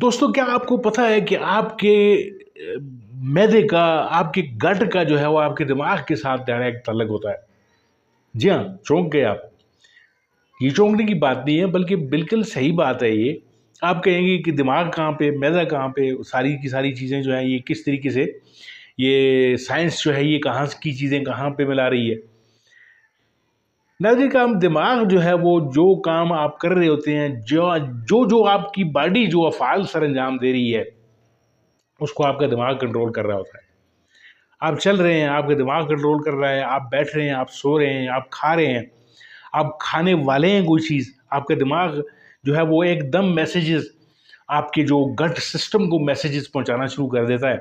دوستوں کیا آپ کو پتہ ہے کہ آپ کے معدے کا آپ کے گٹ کا جو ہے وہ آپ کے دماغ کے ساتھ ڈائریکٹ تعلق ہوتا ہے؟ جی ہاں، چونک گئے آپ. یہ چونکنے کی بات نہیں ہے بلکہ بالکل صحیح بات ہے. یہ آپ کہیں گے کہ دماغ کہاں پہ، معدہ کہاں پہ، ساری کی ساری چیزیں جو ہیں یہ کس طریقے سے یہ سائنس جو ہے یہ کہاں کی چیزیں کہاں پہ ملا رہی ہے. نظر کام دماغ جو ہے وہ جو کام آپ کر رہے ہوتے ہیں، جو آپ کی باڈی جو افعال سر انجام دے رہی ہے اس کو آپ کا دماغ کنٹرول کر رہا ہوتا ہے. آپ چل رہے ہیں، آپ کا دماغ کنٹرول کر رہا ہے. آپ بیٹھ رہے ہیں، آپ سو رہے ہیں، آپ کھا رہے ہیں، آپ کھانے والے ہیں کوئی چیز، آپ کا دماغ جو ہے وہ ایک دم میسیجز آپ کے جو گٹ سسٹم کو میسیجز پہنچانا شروع کر دیتا ہے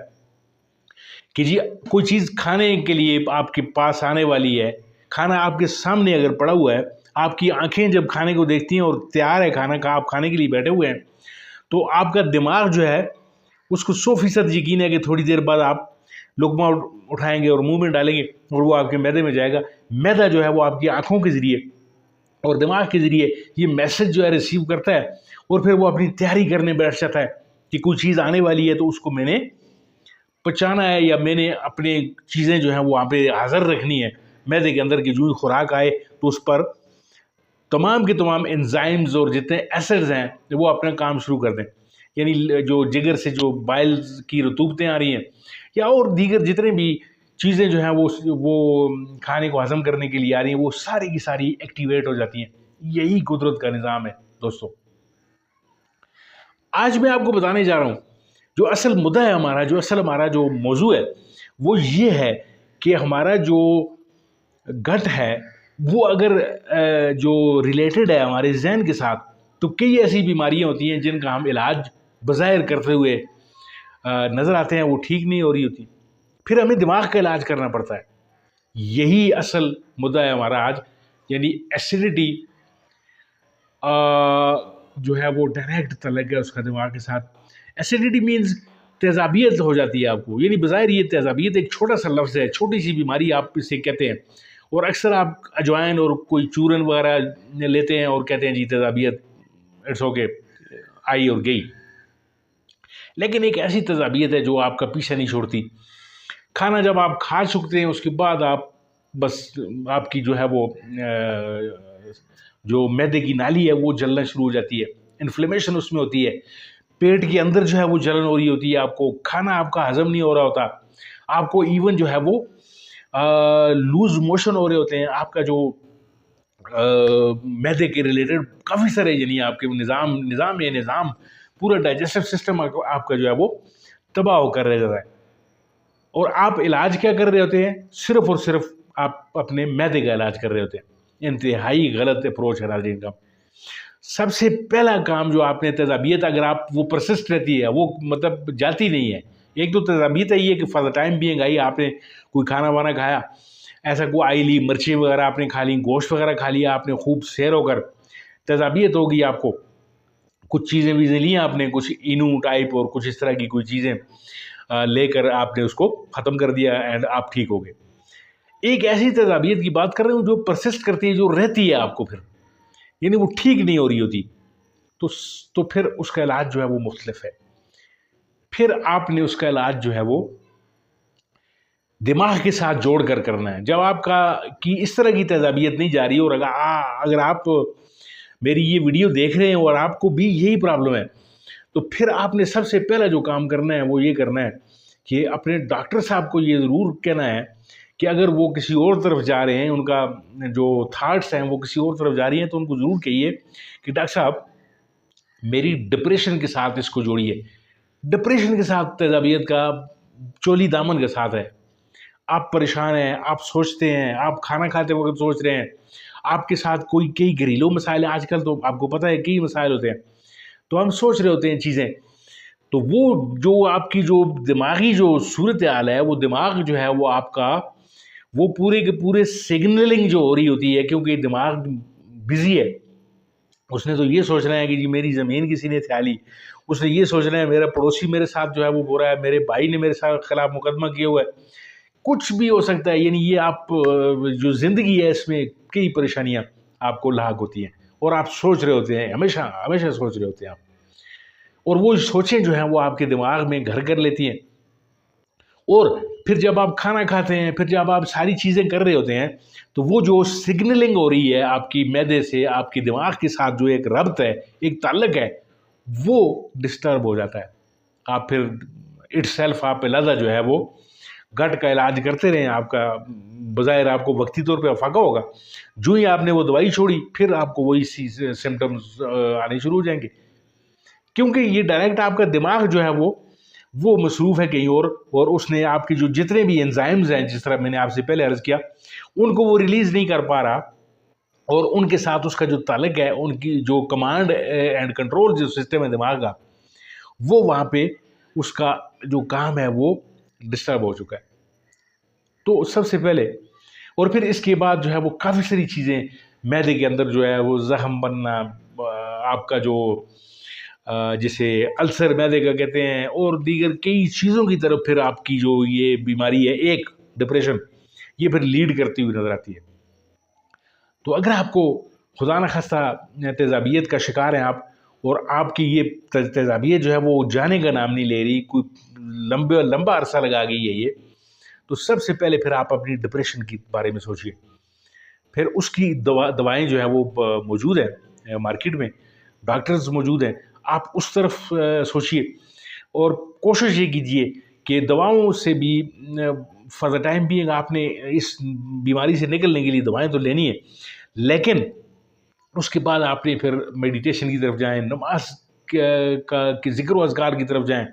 کہ جی کوئی چیز کھانے کے لیے آپ کے پاس آنے والی ہے. کھانا آپ کے سامنے اگر پڑا ہوا ہے، آپ کی آنکھیں جب کھانے کو دیکھتی ہیں اور تیار ہے کھانا کا، آپ کھانے کے لیے بیٹھے ہوئے ہیں، تو آپ کا دماغ جو ہے اس کو 100% یقین ہے کہ تھوڑی دیر بعد آپ لقمہ اٹھائیں گے اور منہ میں ڈالیں گے اور وہ آپ کے معدے میں جائے گا. معدہ جو ہے وہ آپ کی آنکھوں کے ذریعے اور دماغ کے ذریعے یہ میسج جو ہے ریسیو کرتا ہے اور پھر وہ اپنی تیاری کرنے بیٹھ جاتا ہے کہ کوئی چیز آنے والی ہے تو اس کو میں نے پچانا ہے یا میں نے اپنے چیزیں جو ہیں وہ وہاں پہ حاضر رکھنی ہے. معدے کے اندر کی جو خوراک آئے تو اس پر تمام کے تمام انزائمز اور جتنے ایسڈز ہیں وہ اپنا کام شروع کر دیں. یعنی جو جگر سے جو بائلز کی رطوبتیں آ رہی ہیں یا اور دیگر جتنے بھی چیزیں جو ہیں وہ کھانے کو ہضم کرنے کے لیے آ رہی ہیں، وہ ساری کی ساری ایکٹیویٹ ہو جاتی ہیں. یہی قدرت کا نظام ہے دوستوں. آج میں آپ کو بتانے جا رہا ہوں جو اصل مدعا ہے ہمارا، جو اصل ہمارا جو موضوع ہے وہ یہ ہے کہ ہمارا جو گٹ ہے وہ اگر جو ریلیٹڈ ہے ہمارے ذہن کے ساتھ، تو کئی ایسی بیماریاں ہوتی ہیں جن کا ہم علاج بظاہر کرتے ہوئے نظر آتے ہیں وہ ٹھیک نہیں ہو رہی ہوتی، پھر ہمیں دماغ کا علاج کرنا پڑتا ہے. یہی اصل مدعا ہے ہمارا آج. یعنی ایسیڈیٹی جو ہے وہ ڈائریکٹ تعلق ہے اس کا دماغ کے ساتھ. ایسیڈیٹی مینز تیزابیت ہو جاتی ہے آپ کو. یعنی بظاہر یہ تیزابیت ایک چھوٹا سا لفظ ہے، چھوٹی سی بیماری آپ اسے کہتے ہیں، اور اکثر آپ اجوائن اور کوئی چورن وغیرہ لیتے ہیں اور کہتے ہیں جی تیزابیت اٹس اوکے آئی اور گئی. لیکن ایک ایسی تیزابیت ہے جو آپ کا پیچھا نہیں چھوڑتی. کھانا جب آپ کھا چکتے ہیں اس کے بعد بس آپ کی جو ہے وہ جو معدے کی نالی ہے وہ جلنا شروع ہو جاتی ہے. انفلیمیشن اس میں ہوتی ہے، پیٹ کے اندر جو ہے وہ جلن ہو رہی ہوتی ہے. آپ کو کھانا آپ کا ہضم نہیں ہو رہا ہوتا. آپ کو ایون جو ہے وہ لوز موشن ہو رہے ہوتے ہیں. آپ کا جو معدے کے ریلیٹڈ کافی سارے یعنی آپ کے نظام پورا ڈائجسٹو سسٹم آپ کا جو ہے وہ تباہ ہو کر رہ جاتا ہے. اور آپ علاج کیا کر رہے ہوتے ہیں؟ صرف اور صرف آپ اپنے معدے کا علاج کر رہے ہوتے ہیں. انتہائی غلط اپروچ ہے ناظرین کا. سب سے پہلا کام جو آپ نے تیزابیت اگر آپ وہ پرسسٹ رہتی ہے، وہ مطلب جاتی نہیں ہے. ایک تو تیزابیت ہے یہ کہ for the time being I, آپ نے کوئی کھانا وانا کھایا ایسا کوئی آئلی مرچیں وغیرہ آپ نے کھا لی، گوشت وغیرہ کھا لیا آپ نے، خوب سیر ہو کر تیزابیت ہوگی آپ کو. کچھ چیزیں ویزیں لی آپ نے، کچھ اینو ٹائپ اور کچھ اس طرح کی کوئی چیزیں لے کر آپ نے اس کو ختم کر دیا اینڈ آپ ٹھیک ہو گئے. ایک ایسی تیزابیت کی بات کر رہے ہوں جو پرسسٹ کرتی ہے، جو رہتی ہے آپ کو، پھر یعنی وہ ٹھیک نہیں ہو رہی ہوتی، تو پھر اس کا علاج جو ہے وہ مختلف ہے. پھر آپ نے اس کا علاج جو ہے وہ دماغ کے ساتھ جوڑ کر کرنا ہے. جب آپ کی اس طرح کی تیزابیت نہیں جا رہی اور اگر آپ میری یہ ویڈیو دیکھ رہے ہیں اور آپ کو بھی یہی پرابلم ہے، تو پھر آپ نے سب سے پہلا جو کام کرنا ہے وہ یہ کرنا ہے کہ اپنے ڈاکٹر صاحب کو یہ ضرور کہنا ہے کہ اگر وہ کسی اور طرف جا رہے ہیں، ان کا جو تھاٹس ہیں وہ کسی اور طرف جا رہی ہیں، تو ان کو ضرور کہیے کہ ڈاکٹر صاحب میری ڈپریشن کے ساتھ اس کو جوڑیے. ڈپریشن کے ساتھ تیزابیت کا چولی دامن کے ساتھ ہے. آپ پریشان ہیں، آپ سوچتے ہیں، آپ کھانا کھاتے وقت سوچ رہے ہیں، آپ کے ساتھ کئی گھریلو مسائل ہیں. آج کل تو آپ کو پتہ ہے کئی مسائل ہوتے ہیں، تو ہم سوچ رہے ہوتے ہیں چیزیں. تو وہ جو آپ کی جو دماغی جو صورتحال ہے، وہ دماغ جو ہے وہ آپ کا وہ پورے کے پورے سگنلنگ جو ہو رہی ہوتی ہے، کیونکہ دماغ بزی ہے. اس نے تو یہ سوچنا ہے کہ جی میری زمین کسی نے تھیا لی، اس نے یہ سوچنا ہے میرا پڑوسی میرے ساتھ جو ہے وہ ہو رہا ہے، میرے بھائی نے میرے ساتھ خلاف مقدمہ کیا ہوا ہے. کچھ بھی ہو سکتا ہے. یعنی یہ آپ جو زندگی ہے اس میں کئی پریشانیاں آپ کو لاحق ہوتی ہیں اور آپ سوچ رہے ہوتے ہیں، ہمیشہ سوچ رہے ہوتے ہیں آپ. اور وہ سوچیں جو ہیں وہ آپ کے دماغ میں گھر کر لیتی ہیں، اور پھر جب آپ کھانا کھاتے ہیں، پھر جب آپ ساری چیزیں کر رہے ہوتے ہیں، تو وہ جو سگنلنگ ہو رہی ہے آپ کی معدے سے آپ کی دماغ کے ساتھ، جو ایک ربط ہے، ایک تعلق ہے، وہ ڈسٹرب ہو جاتا ہے۔ آپ پھر اٹ سیلف آپ پہ لہذا جو ہے وہ گٹ کا علاج کرتے رہیں، آپ کا بظاہر آپ کو وقتی طور پہ افاقہ ہوگا، جو ہی آپ نے وہ دوائی چھوڑی پھر آپ کو وہی سمٹمز آنے شروع ہو جائیں گے، کیونکہ یہ ڈائریکٹ آپ کا دماغ جو ہے وہ مصروف ہے کہیں اور اس نے آپ کے جو جتنے بھی انزائمز ہیں، جس طرح میں نے آپ سے پہلے عرض کیا، ان کو وہ ریلیز نہیں کر پا رہا، اور ان کے ساتھ اس کا جو تعلق ہے، ان کی جو کمانڈ اینڈ کنٹرول جو سسٹم ہے دماغ کا، وہ وہاں پہ اس کا جو کام ہے وہ ڈسٹرب ہو چکا ہے۔ تو سب سے پہلے، اور پھر اس کے بعد جو ہے وہ کافی ساری چیزیں معدے کے اندر جو ہے وہ زخم بننا، آپ کا جو جسے السر معدے کا کہتے ہیں، اور دیگر کئی چیزوں کی طرف پھر آپ کی جو یہ بیماری ہے، ایک ڈپریشن، یہ پھر لیڈ کرتی ہوئی نظر آتی ہے۔ تو اگر آپ کو خدا نخواستہ تیزابیت کا شکار ہیں آپ، اور آپ کی یہ تیزابیت جو ہے وہ جانے کا نام نہیں لے رہی، کوئی لمبا عرصہ لگا گئی ہے یہ، تو سب سے پہلے پھر آپ اپنی ڈپریشن کے بارے میں سوچئے۔ پھر اس کی دوائیں جو ہیں وہ موجود ہیں مارکیٹ میں، ڈاکٹرز موجود ہیں، آپ اس طرف سوچئے، اور کوشش یہ کیجئے کہ دواؤں سے بھی فار دا ٹائم بینگ آپ نے اس بیماری سے نکلنے کے لیے دوائیں تو لینی ہے، لیکن اس کے بعد آپ نے پھر میڈیٹیشن کی طرف جائیں، نماز کا ذکر و اذکار کی طرف جائیں،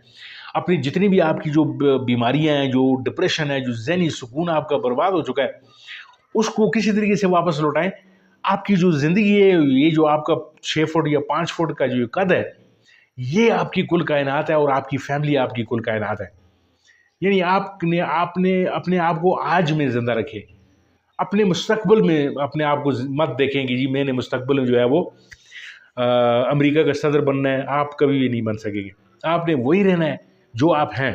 اپنی جتنی بھی آپ کی جو بیماریاں ہیں، جو ڈپریشن ہے، جو ذہنی سکون آپ کا برباد ہو چکا ہے، اس کو کسی طریقے سے واپس لوٹائیں۔ آپ کی جو زندگی ہے، یہ جو آپ کا 6 فٹ یا 5 فٹ کا جو قد ہے، یہ آپ کی کل کائنات ہے، اور آپ کی فیملی آپ کی کل کائنات ہے۔ یعنی آپ نے اپنے آپ کو آج میں زندہ رکھے، اپنے مستقبل میں اپنے آپ کو مت دیکھیں کہ جی میں نے مستقبل میں جو ہے وہ امریکہ کا صدر بننا ہے، آپ کبھی بھی نہیں بن سکیں گے، آپ نے وہی رہنا ہے جو آپ ہیں۔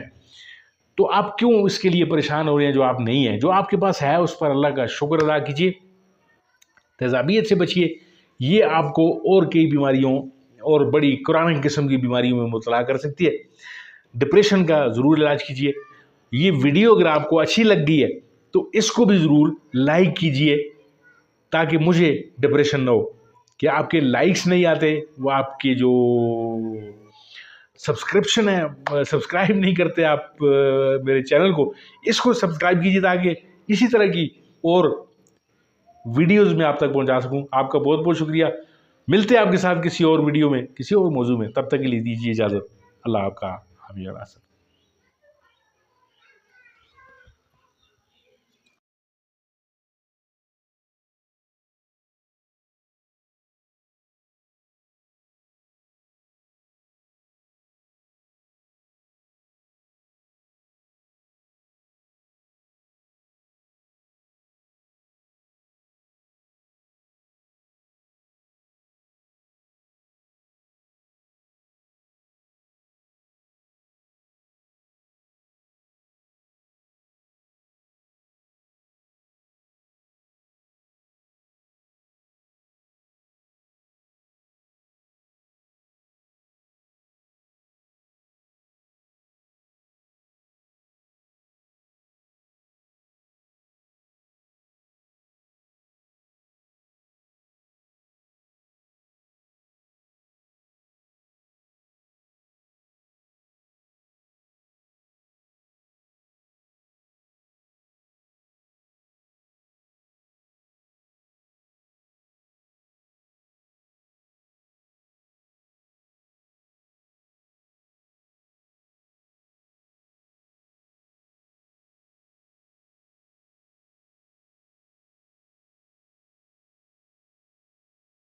تو آپ کیوں اس کے لیے پریشان ہو رہے ہیں جو آپ نہیں ہیں؟ جو آپ کے پاس ہے اس پر اللہ کا شکر ادا کیجیے، تیزابیت سے بچیے، یہ آپ کو اور کئی بیماریوں اور بڑی کرونک قسم کی بیماریوں میں مبتلا کر سکتی ہے۔ ڈپریشن کا ضرور علاج کیجیے۔ یہ ویڈیو اگر آپ کو اچھی لگ گئی ہے تو اس کو بھی ضرور لائک کیجیے، تاکہ مجھے ڈپریشن نہ ہو کہ آپ کے لائکس نہیں آتے، وہ آپ کے جو سبسکرپشن ہے، سبسکرائب نہیں کرتے آپ میرے چینل کو، اس کو سبسکرائب کیجیے تاکہ اسی طرح کی اور ویڈیوز میں آپ تک پہنچا سکوں۔ آپ کا بہت بہت شکریہ۔ ملتے ہیں آپ کے ساتھ کسی اور ویڈیو میں، کسی اور موضوع میں، تب تک کے لیے دیجیے اجازت۔ اللہ آپ کا حافظ۔